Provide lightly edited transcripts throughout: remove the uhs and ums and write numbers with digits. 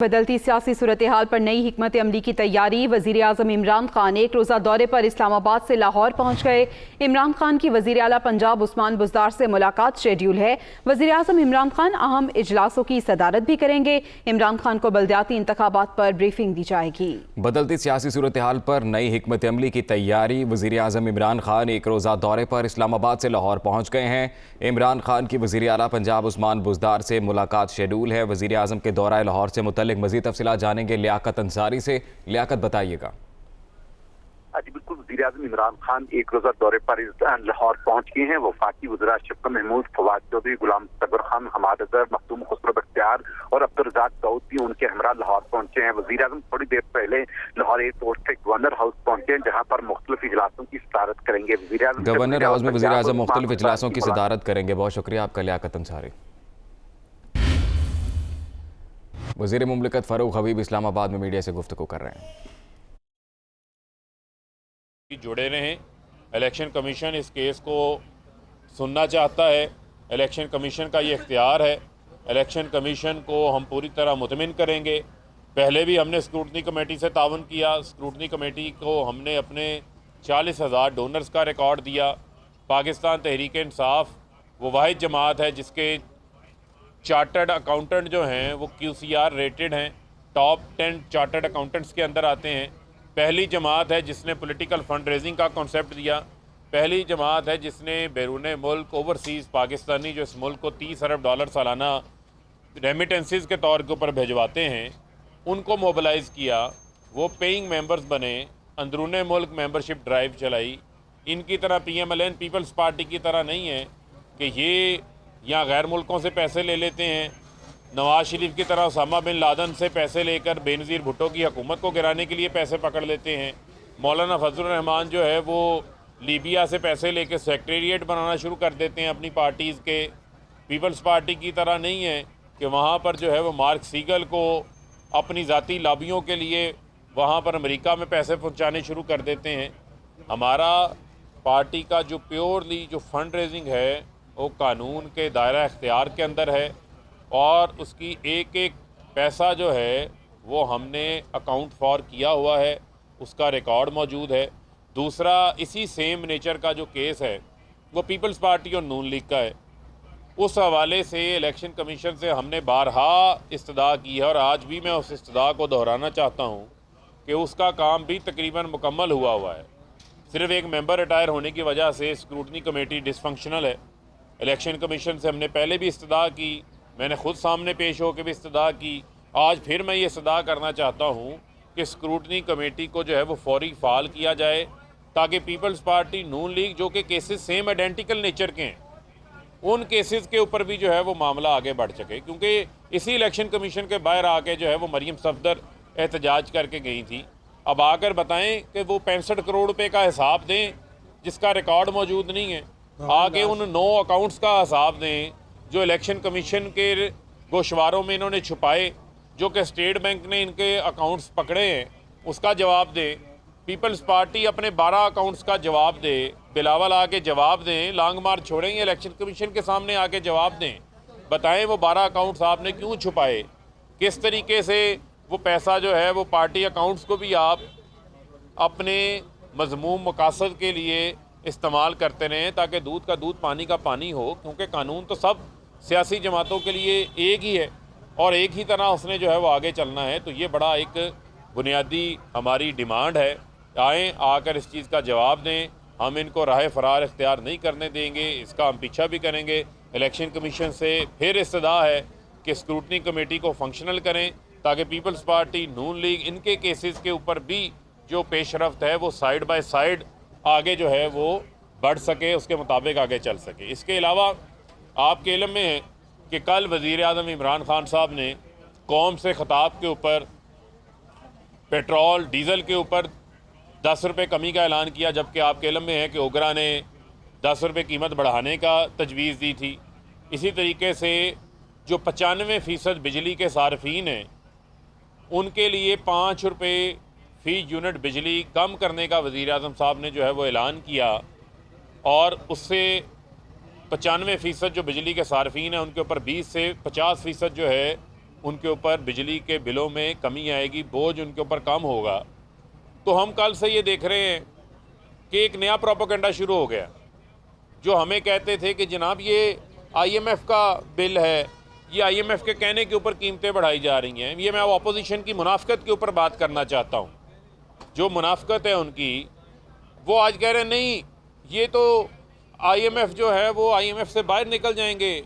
بدلتی سیاسی صورتحال پر نئی حکمت عملی کی تیاری۔ وزیر اعظم عمران خان ایک روزہ دورے پر اسلام آباد سے لاہور پہنچ گئے۔ عمران خان کی وزیر اعلیٰ پنجاب عثمان بزدار سے ملاقات شیڈیول ہے۔ وزیر اعظم عمران خان اہم اجلاسوں کی صدارت بھی کریں گے۔ عمران خان کو بلدیاتی انتخابات پر بریفنگ دی جائے گی۔ بدلتی سیاسی صورتحال پر نئی حکمت عملی کی تیاری۔ وزیر اعظم عمران خان ایک روزہ دورے پر اسلام آباد سے لاہور پہنچ گئے ہیں۔ عمران خان کی وزیر اعلیٰ پنجاب عثمان بزدار سے ملاقات شیڈول ہے۔ وزیر اعظم کے دورہ لاہور سے متعلق مزید تفصیلات جانیں گے لیاقت انصاری سے۔ لیاقت بتائیے گا۔ جی بالکل، وزیر اعظم عمران خان ایک روزہ دورے پر لاہور پہنچ گئے ہیں۔ وفاقی وزراء شفقت محمود، فواد چودھری، غلام مصطفی خان، حماد اظہر، مخدوم خسرو بختیار اور عبدالرزاق داؤد بھی ان کے ہمراہ لاہور پہنچے ہیں۔ وزیر اعظم تھوڑی دیر پہلے لاہور ایئرپورٹ سے گورنر ہاؤس پہنچے ہیں، جہاں پر مختلف اجلاسوں کی صدارت کریں گے۔ وزیر اعظم گورنر ہاؤس میں وزیر اعظم مختلف اجلاسوں کی صدارت کریں گے۔ بہت شکریہ آپ کا لیاقت انصاری۔ وزیر مملکت فاروق حبیب اسلام آباد میں میڈیا سے گفتگو کر رہے ہیں۔ جڑے رہیں، الیکشن کمیشن اس کیس کو سننا چاہتا ہے۔ الیکشن کمیشن کا یہ اختیار ہے۔ الیکشن کمیشن کو ہم پوری طرح مطمئن کریں گے۔ پہلے بھی ہم نے اسکروٹنی کمیٹی سے تعاون کیا۔ اسکروٹنی کمیٹی کو ہم نے اپنے 40,000 ڈونرز کا ریکارڈ دیا۔ پاکستان تحریک انصاف وہ واحد جماعت ہے جس کے چارٹرڈ اکاؤنٹنٹ جو ہیں وہ QCR ریٹڈ ہیں، ٹاپ 10 چارٹرڈ اکاؤنٹنٹس کے اندر آتے ہیں۔ پہلی جماعت ہے جس نے پولیٹیکل فنڈ ریزنگ کا کنسیپٹ دیا۔ پہلی جماعت ہے جس نے بیرون ملک اوورسیز پاکستانی جو اس ملک کو $30 ارب سالانہ ریمیٹنسز کے طور کے اوپر بھیجواتے ہیں ان کو موبلائز کیا۔ وہ پیئنگ ممبرز بنے، اندرون ملک ممبرشپ ڈرائیو چلائی۔ ان کی طرح PMLN پیپلز پارٹی کی طرح نہیں ہے کہ یہ یہاں غیر ملکوں سے پیسے لے لیتے ہیں۔ نواز شریف کی طرح اسامہ بن لادن سے پیسے لے کر بینظیر بھٹو کی حکومت کو گرانے کے لیے پیسے پکڑ لیتے ہیں۔ مولانا فضل الرحمان جو ہے وہ لیبیا سے پیسے لے کے سیکٹریٹ بنانا شروع کر دیتے ہیں اپنی پارٹیز کے۔ پیپلز پارٹی کی طرح نہیں ہے کہ وہاں پر جو ہے وہ مارک سیگل کو اپنی ذاتی لابیوں کے لیے وہاں پر امریکہ میں پیسے پہنچانے شروع کر دیتے ہیں۔ ہمارا پارٹی کا جو پیورلی جو فنڈ ریزنگ ہے وہ قانون کے دائرہ اختیار کے اندر ہے، اور اس کی ایک ایک پیسہ جو ہے وہ ہم نے اکاؤنٹ فار کیا ہوا ہے، اس کا ریکارڈ موجود ہے۔ دوسرا، اسی سیم نیچر کا جو کیس ہے وہ پیپلز پارٹی اور نون لیگ کا ہے۔ اس حوالے سے الیکشن کمیشن سے ہم نے بارہا استدعا کی ہے، اور آج بھی میں اس استدعا کو دہرانا چاہتا ہوں کہ اس کا کام بھی تقریباً مکمل ہوا ہے۔ صرف ایک ممبر ریٹائر ہونے کی وجہ سے اسکروٹنی کمیٹی ڈس فنکشنل ہے۔ الیکشن کمیشن سے ہم نے پہلے بھی استدعا کی، میں نے خود سامنے پیش ہو کے بھی استدعا کی۔ آج پھر میں یہ استدعا کرنا چاہتا ہوں کہ اسکروٹنی کمیٹی کو جو ہے وہ فوری فعال کیا جائے، تاکہ پیپلز پارٹی، نون لیگ جو کہ کیسز سیم آئیڈینٹیکل نیچر کے ہیں، ان کیسز کے اوپر بھی جو ہے وہ معاملہ آگے بڑھ سکے۔ کیونکہ اسی الیکشن کمیشن کے باہر آ کے جو ہے وہ مریم صفدر احتجاج کر کے گئی تھی۔ اب آ کر بتائیں کہ وہ 65 کروڑ روپے کا حساب دیں جس کا ریکارڈ موجود نہیں ہے۔ آگے ان 9 اکاؤنٹس کا حساب دیں جو الیکشن کمیشن کے گوشواروں میں انہوں نے چھپائے، جو کہ اسٹیٹ بینک نے ان کے اکاؤنٹس پکڑے ہیں، اس کا جواب دیں۔ پیپلز پارٹی اپنے 12 اکاؤنٹس کا جواب دے، بلاول آ کے جواب دیں، لانگ مارچ چھوڑیں گے الیکشن کمیشن کے سامنے آ کے جواب دیں، بتائیں وہ 12 اکاؤنٹس آپ نے کیوں چھپائے، کس طریقے سے وہ پیسہ جو ہے وہ پارٹی اکاؤنٹس کو بھی آپ اپنے مذموم مقاصد کے لیے استعمال کرتے رہیں، تاکہ دودھ کا دودھ پانی کا پانی ہو۔ کیونکہ قانون تو سب سیاسی جماعتوں کے لیے ایک ہی ہے، اور ایک ہی طرح اس نے جو ہے وہ آگے چلنا ہے۔ تو یہ بڑا ایک بنیادی ہماری ڈیمانڈ ہے، آئیں آ کر اس چیز کا جواب دیں۔ ہم ان کو راہ فرار اختیار نہیں کرنے دیں گے، اس کا ہم پیچھا بھی کریں گے۔ الیکشن کمیشن سے پھر استدعا ہے کہ اسکروٹنی کمیٹی کو فنکشنل کریں، تاکہ پیپلز پارٹی، نون لیگ ان کے کیسز کے اوپر بھی جو پیش رفت ہے وہ سائیڈ بائی سائیڈ آگے جو ہے وہ بڑھ سکے، اس کے مطابق آگے چل سکے۔ اس کے علاوہ آپ کے علم میں ہے کہ کل وزیر اعظم عمران خان صاحب نے قوم سے خطاب کے اوپر پیٹرول ڈیزل کے اوپر 10 روپے کمی کا اعلان کیا، جبکہ آپ کے علم میں ہے کہ اوگرا نے 10 روپے قیمت بڑھانے کا تجویز دی تھی۔ اسی طریقے سے جو 95% بجلی کے صارفین ہیں ان کے لیے 5 روپے فی یونٹ بجلی کم کرنے کا وزیر اعظم صاحب نے جو ہے وہ اعلان کیا، اور اس سے 95% جو بجلی کے صارفین ہیں ان کے اوپر 20 سے 50% جو ہے ان کے اوپر بجلی کے بلوں میں کمی آئے گی, بوجھ ان کے اوپر کم ہوگا. تو ہم کل سے یہ دیکھ رہے ہیں کہ ایک نیا پروپیگنڈا شروع ہو گیا, جو ہمیں کہتے تھے کہ جناب یہ آئی ایم ایف کا بل ہے, یہ آئی ایم ایف کے کہنے کے اوپر قیمتیں بڑھائی جا رہی ہیں. یہ میں اپوزیشن کی منافقت کے اوپر بات کرنا چاہتا ہوں. جو منافقت ہے ان کی, وہ آج کہہ رہے ہیں نہیں یہ تو آئی ایم ایف جو ہے وہ آئی ایم ایف سے باہر نکل جائیں گے,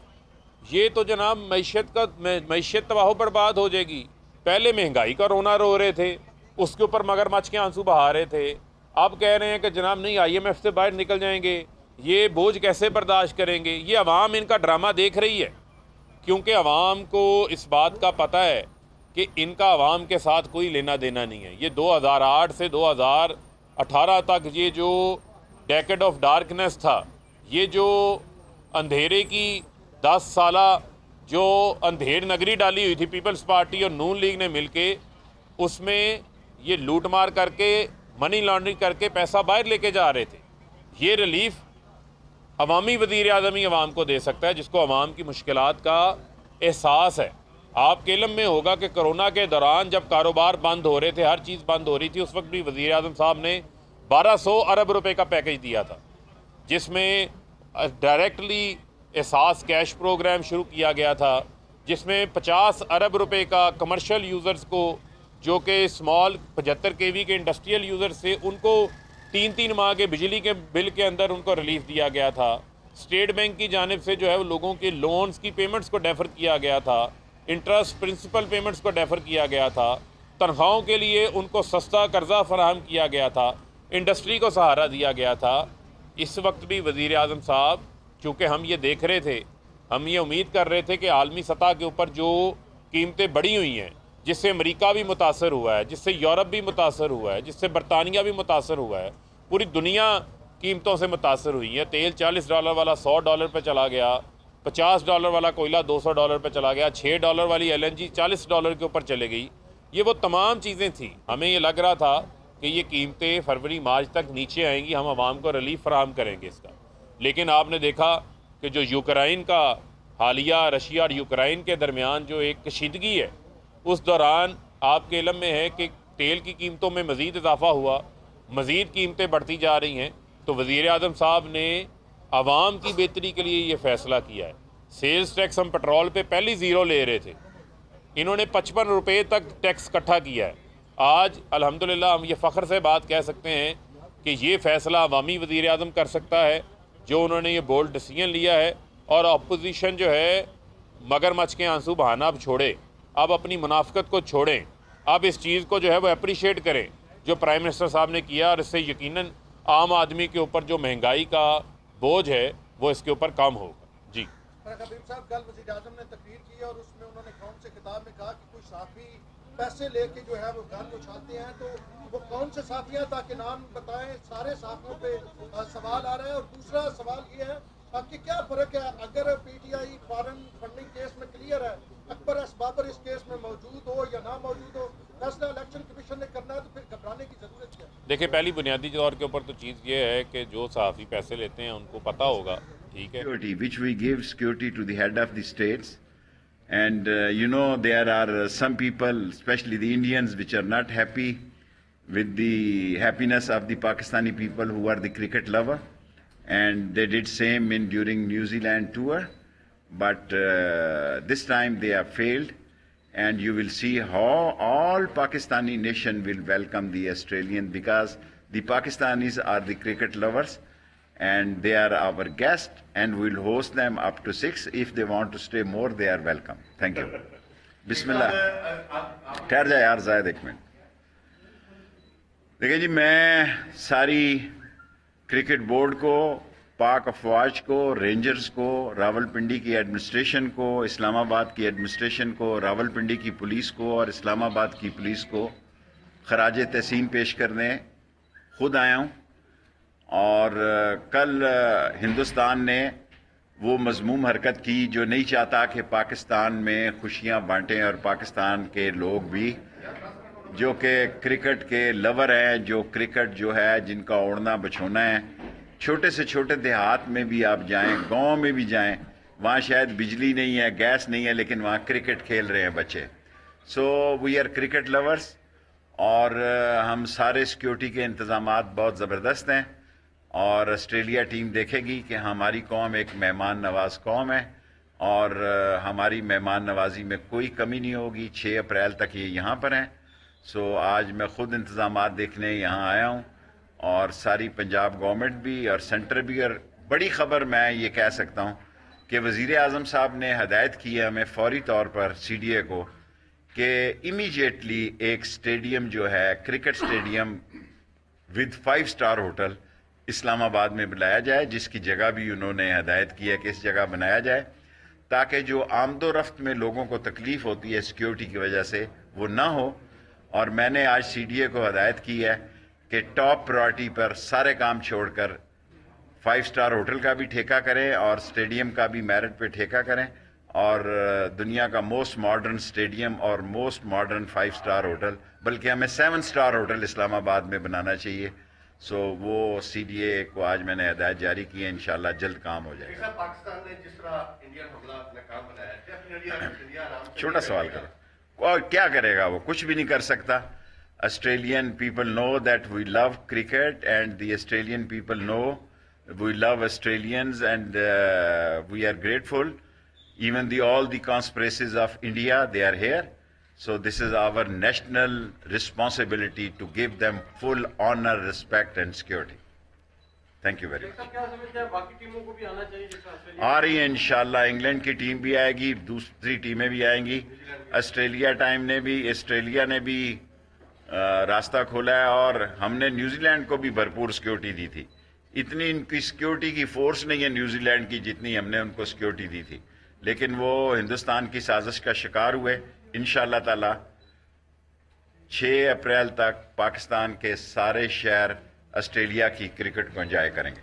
یہ تو جناب معیشت تباہ و برباد ہو جائے گی. پہلے مہنگائی کا رونا رو رہے تھے, اس کے اوپر مگرمچھ کے آنسو بہا رہے تھے. اب کہہ رہے ہیں کہ جناب نہیں آئی ایم ایف سے باہر نکل جائیں گے, یہ بوجھ کیسے برداشت کریں گے. یہ عوام ان کا ڈرامہ دیکھ رہی ہے, کیونکہ عوام کو اس بات کا پتہ ہے کہ ان کا عوام کے ساتھ کوئی لینا دینا نہیں ہے. یہ 2008 سے 2018 تک یہ جو ڈیکیڈ آف ڈارکنیس تھا, یہ جو اندھیرے کی 10 سالہ جو اندھیر نگری ڈالی ہوئی تھی پیپلز پارٹی اور نون لیگ نے مل کے, اس میں یہ لوٹ مار کر کے منی لانڈرنگ کر کے پیسہ باہر لے کے جا رہے تھے. یہ ریلیف عوامی وزیر اعظم ہی عوام کو دے سکتا ہے, جس کو عوام کی مشکلات کا احساس ہے. آپ کے علم میں ہوگا کہ کرونا کے دوران جب کاروبار بند ہو رہے تھے, ہر چیز بند ہو رہی تھی, اس وقت بھی وزیر اعظم صاحب نے 1200 ارب روپے کا پیکج دیا تھا, جس میں ڈائریکٹلی احساس کیش پروگرام شروع کیا گیا تھا, جس میں 50 ارب روپے کا کمرشل یوزرز کو, جو کہ اسمال 75 kV کے انڈسٹریل یوزرز سے, ان کو 3 ماہ کے بجلی کے بل کے اندر ان کو ریلیف دیا گیا تھا. اسٹیٹ بینک کی جانب سے جو ہے وہ لوگوں کے لونز کی پیمنٹس کو ڈیفر کیا گیا تھا, انٹرسٹ پرنسپل پیمنٹس کو ڈیفر کیا گیا تھا, تنخواہوں کے لیے ان کو سستا قرضہ فراہم کیا گیا تھا, انڈسٹری کو سہارا دیا گیا تھا. اس وقت بھی وزیر اعظم صاحب, چونکہ ہم یہ دیکھ رہے تھے, ہم یہ امید کر رہے تھے کہ عالمی سطح کے اوپر جو قیمتیں بڑھی ہوئی ہیں, جس سے امریکہ بھی متاثر ہوا ہے, جس سے یورپ بھی متاثر ہوا ہے, جس سے برطانیہ بھی متاثر ہوا ہے, پوری دنیا قیمتوں سے متاثر ہوئی ہے. تیل $40 والا $100 پہ چلا گیا, $50 والا کوئلہ $200 پہ چلا گیا, $6 والی LNG $40 کے اوپر چلے گئی. یہ وہ تمام چیزیں تھیں. ہمیں یہ لگ رہا تھا کہ یہ قیمتیں فروری مارچ تک نیچے آئیں گی, ہم عوام کو ریلیف فراہم کریں گے اس کا. لیکن آپ نے دیکھا کہ جو یوکرائن کا حالیہ رشیا اور یوکرائن کے درمیان جو ایک کشیدگی ہے, اس دوران آپ کے علم میں ہے کہ تیل کی قیمتوں میں مزید اضافہ ہوا, مزید قیمتیں بڑھتی جا رہی ہیں. تو وزیر اعظم صاحب نے عوام کی بہتری کے لیے یہ فیصلہ کیا ہے. سیلز ٹیکس ہم پیٹرول پہ پہلی 0 لے رہے تھے, انہوں نے 55 روپے تک ٹیکس اکٹھا کیا ہے. آج الحمدللہ ہم یہ فخر سے بات کہہ سکتے ہیں کہ یہ فیصلہ عوامی وزیر اعظم کر سکتا ہے, جو انہوں نے یہ بولڈ ڈیسیژن لیا ہے. اور اپوزیشن جو ہے مگرمچھ کے آنسو بہانا اب چھوڑے, اب اپنی منافقت کو چھوڑیں, اب اس چیز کو جو ہے وہ اپریشیٹ کریں جو پرائم منسٹر صاحب نے کیا, اور اس سے یقیناً عام آدمی کے اوپر جو مہنگائی کا بوجھ ہے وہ اس کے اوپر کم ہوگا. جی خبیر صاحب, کل وزیر اعظم نے تقریر کی اور اس میں انہوں نے کون سے خطاب میں کہا کہ کوئی صحافی پیسے لے کے جو ہے وہ گند اچھالتے ہیں, تو وہ کون سے صحافی ہیں تاکہ نام بتائیں. سارے صحافیوں پہ سوال آ رہا ہے. اور دوسرا سوال یہ ہے کہ کیا فرق ہے اگر P T I foreign funding case میں کلیئر ہے, اکبر ایس بابر اس کیس میں موجود ہو یا نہ موجود ہو, فیصلہ الیکشن کمیشن نے کرنا ہے, تو پھر گھبرانے کی ضرورت کیا ہے؟ دیکھیں, پہلی بنیادی طور کے اوپر تو چیز یہ ہے کہ جو صحافی پیسے لیتے ہیں ان کو پتہ ہوگا, ٹھیک ہے. Which we give security to the head of the states, and there are some people, especially the Indians, which are not happy with the happiness of the Pakistani people who are the cricket lover, and they did same during New Zealand tour, but this time they have failed, and you will see how all Pakistani nation will welcome the Australian, because the Pakistanis are the cricket lovers and they are our guest, and we will host them up to 6. If they want to stay more, they are welcome. Thank you. Bismillah. ٹھہر جائے یار زائد ایک minute. دیکھیں جی, میں ساری cricket board کو, پاک افواج کو, رینجرز کو, راول پنڈی کی ایڈمنسٹریشن کو, اسلام آباد کی ایڈمنسٹریشن کو, راول پنڈی کی پولیس کو اور اسلام آباد کی پولیس کو خراج تحسین پیش کرنے خود آیا ہوں. اور کل ہندوستان نے وہ مذموم حرکت کی جو نہیں چاہتا کہ پاکستان میں خوشیاں بانٹیں, اور پاکستان کے لوگ بھی جو کہ کرکٹ کے لور ہیں, جو کرکٹ جو ہے جن کا اوڑھنا بچھونا ہے, چھوٹے سے چھوٹے دیہات میں بھی آپ جائیں, گاؤں میں بھی جائیں, وہاں شاید بجلی نہیں ہے, گیس نہیں ہے, لیکن وہاں کرکٹ کھیل رہے ہیں بچے. سو وی آر کرکٹ لورس, اور ہم سارے سیکیورٹی کے انتظامات بہت زبردست ہیں, اور آسٹریلیا ٹیم دیکھے گی کہ ہماری قوم ایک مہمان نواز قوم ہے, اور ہماری مہمان نوازی میں کوئی کمی نہیں ہوگی. 6 اپریل تک یہ یہاں پر ہیں. سو آج میں خود انتظامات دیکھنے یہاں آیا ہوں, اور ساری پنجاب گورنمنٹ بھی اور سینٹر بھی. اور بڑی خبر میں یہ کہہ سکتا ہوں کہ وزیر اعظم صاحب نے ہدایت کی ہے ہمیں فوری طور پر CDA کو کہ امیجیٹلی ایک اسٹیڈیم جو ہے, cricket stadium with 5 star hotel Islamabad میں بنایا جائے, جس کی جگہ بھی انہوں نے ہدایت کی ہے کہ اس جگہ بنایا جائے, تاکہ جو آمد و رفت میں لوگوں کو تکلیف ہوتی ہے سیکیورٹی کی وجہ سے وہ نہ ہو. اور میں نے آج CDA کو ہدایت کی ہے کہ ٹاپ پرائرٹی پر سارے کام چھوڑ کر 5 اسٹار ہوٹل کا بھی ٹھیکہ کریں اور اسٹیڈیم کا بھی میرٹ پہ ٹھیکہ کریں, اور دنیا کا موسٹ ماڈرن اسٹیڈیم اور موسٹ ماڈرن 5 اسٹار ہوٹل, بلکہ ہمیں 7 اسٹار ہوٹل اسلام آباد میں بنانا چاہیے. سو وہ CDA کو آج میں نے ہدایت جاری کی ہے, انشاءاللہ جلد کام ہو جائے گا. پاکستان نے جس طرح انڈین حملہ ناکام بنایا, چھوٹا سوال کریں, اور کیا کرے گا وہ؟ کچھ بھی نہیں کر سکتا. Australian people know that we love cricket, and the Australian people know we love Australians, and we are grateful. Even all the conspiracies of India, they are here. So this is our national responsibility to give them full honor, respect and security. Thank you very much. آ رہی ہیں انشاءاللہ, England کی team بھی آئے گی, دوسری ٹیمیں بھی آئیں گی. آسٹریلیا نے بھی راستہ کھولا ہے, اور ہم نے نیوزی لینڈ کو بھی بھرپور سیکیورٹی دی تھی. اتنی ان کی سیکیورٹی کی فورس نہیں ہے نیوزی لینڈ کی جتنی ہم نے ان کو سیکیورٹی دی تھی, لیکن وہ ہندوستان کی سازش کا شکار ہوئے. انشاءاللہ تعالی 6 اپریل تک پاکستان کے سارے شہر آسٹریلیا کی کرکٹ کو انجوائے کریں گے.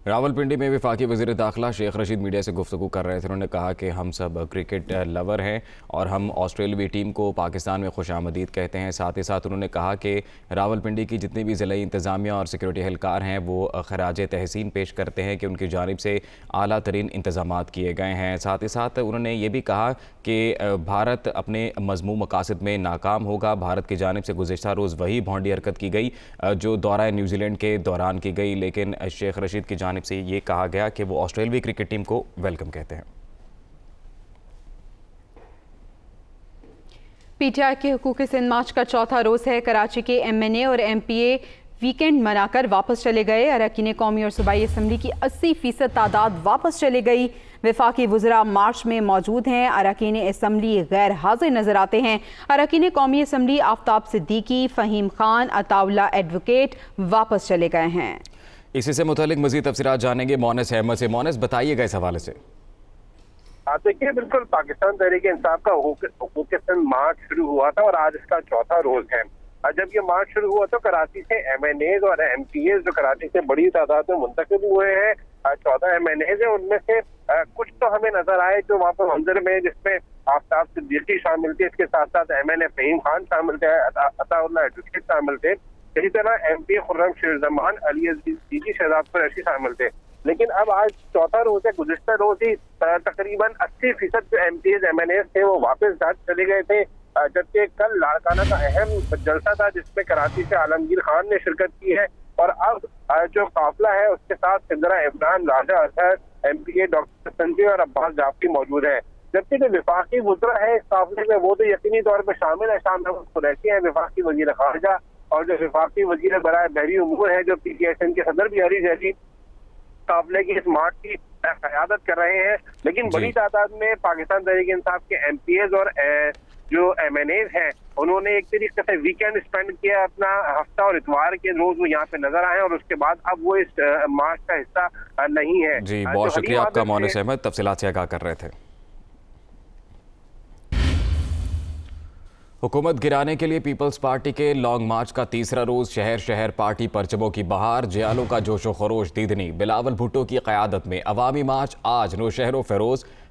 راولپنڈی میں وفاقی وزیر داخلہ شیخ رشید میڈیا سے گفتگو کر رہے تھے. انہوں نے کہا کہ ہم سب کرکٹ لور ہیں اور ہم آسٹریلوی ٹیم کو پاکستان میں خوش آمدید کہتے ہیں. ساتھ ہی ساتھ انہوں نے کہا کہ راولپنڈی کی جتنی بھی ضلعی انتظامیہ اور سیکورٹی اہلکار ہیں وہ خراج تحسین پیش کرتے ہیں کہ ان کی جانب سے اعلیٰ ترین انتظامات کیے گئے ہیں. ساتھ ہی ساتھ انہوں نے یہ بھی کہا کہ بھارت اپنے مذموم مقاصد میں ناکام ہوگا. بھارت کی جانب سے گزشتہ روز وہی بھونڈی حرکت کی گئی جو دورہ نیوزی لینڈ کے دوران کی گئی, لیکن شیخ رشید کی جانب سے یہ کہا گیا کہ وہ آسٹریلوی کرکٹ ٹیم کو ویلکم کہتے ہیں. PTI کے حقوق سندھ مارچ کا 4تھا روز ہے. کراچی کے MNA اور MPA ویکینڈ منا کر واپس چلے گئے. اراکین قومی اور صوبائی اسمبلی کی 80% تعداد واپس چلے گئی. وفاقی وزراء مارچ میں موجود ہیں. اراکین اسمبلی غیر حاضر نظر آتے ہیں. اراکین قومی اسمبلی آفتاب صدیقی, فہیم خان, عطا اللہ ایڈوکیٹ واپس چلے گئے ہیں. اسی سے متعلق مزید تفصیلات جانیں گے مونس احمد سے. مونس, بتائیے گا اس حوالے سے. دیکھیے, بالکل پاکستان تحریک انصاف کا حقوق سندھ مارچ شروع ہوا تھا اور آج اس کا 4تھا روز ہے. جب یہ مارچ شروع ہوا تو کراچی سے MNAs اور MPAs جو کراچی سے بڑی تعداد میں منتقل ہوئے ہیں, 14 MNAs ہیں. ان میں سے کچھ تو ہمیں نظر آئے جو وہاں پر منظر میں, جس میں آفتاب صدیقی شامل تھے, اس کے ساتھ ساتھ MNA فہیم خان شامل تھے, عطا اللہ ایڈوکیٹ شامل تھے, اسی طرح MPA خرم شیر زمان, علی عزیز شہزاد قریشی شامل تھے. لیکن اب آج 4تھا روز ہے. گزشتہ روز ہی تقریباً 80% جو MPAs MNAs تھے وہ واپس گھر چلے گئے تھے, جبکہ کل لاڑکانہ کا اہم جلسہ تھا جس میں کراچی سے عالمگیر خان نے شرکت کی ہے, اور اب جو قافلہ ہے اس کے ساتھ سندرا عمران, راجہ اظہر, MPA ڈاکٹر سنجے اور عباس جعفری موجود ہیں. جبکہ جو وفاقی وزراء ہے اس قافلے میں وہ تو یقینی طور پہ شامل ہے. شاہ محمود قریشی ہیں وفاقی وزیر خارجہ, اور جو وفاقی وزیر برائے بحری امور ہے جو PTI سندھ کے صدر بھی ہری جیسی قافلے کی اس مارچ کی قیادت کر رہے ہیں. لیکن بڑی تعداد میں پاکستان تحریک انصاف کے MPAs اور جو MNAs ہیں انہوں نے ایک طریقے سے ویکینڈ اسپینڈ کیا, اپنا ہفتہ اور اتوار کے روز وہ یہاں پہ نظر آئے, اور اس کے بعد اب وہ اس مارچ کا حصہ نہیں ہے. جی, بہت شکریہ آپ کا مونس احمد, تفصیلات سے آگاہ کر رہے تھے. حکومت گرانے کے لیے پیپلز پارٹی کے لانگ مارچ کا 3را روز. شہر شہر پارٹی پرچموں کی بہار, جیالوں کا جوش و خروش دیدنی. بلاول بھٹو کی قیادت میں عوامی مارچ آج نوشہر و فیروز,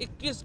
$21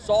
100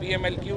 PMLQ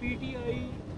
PTI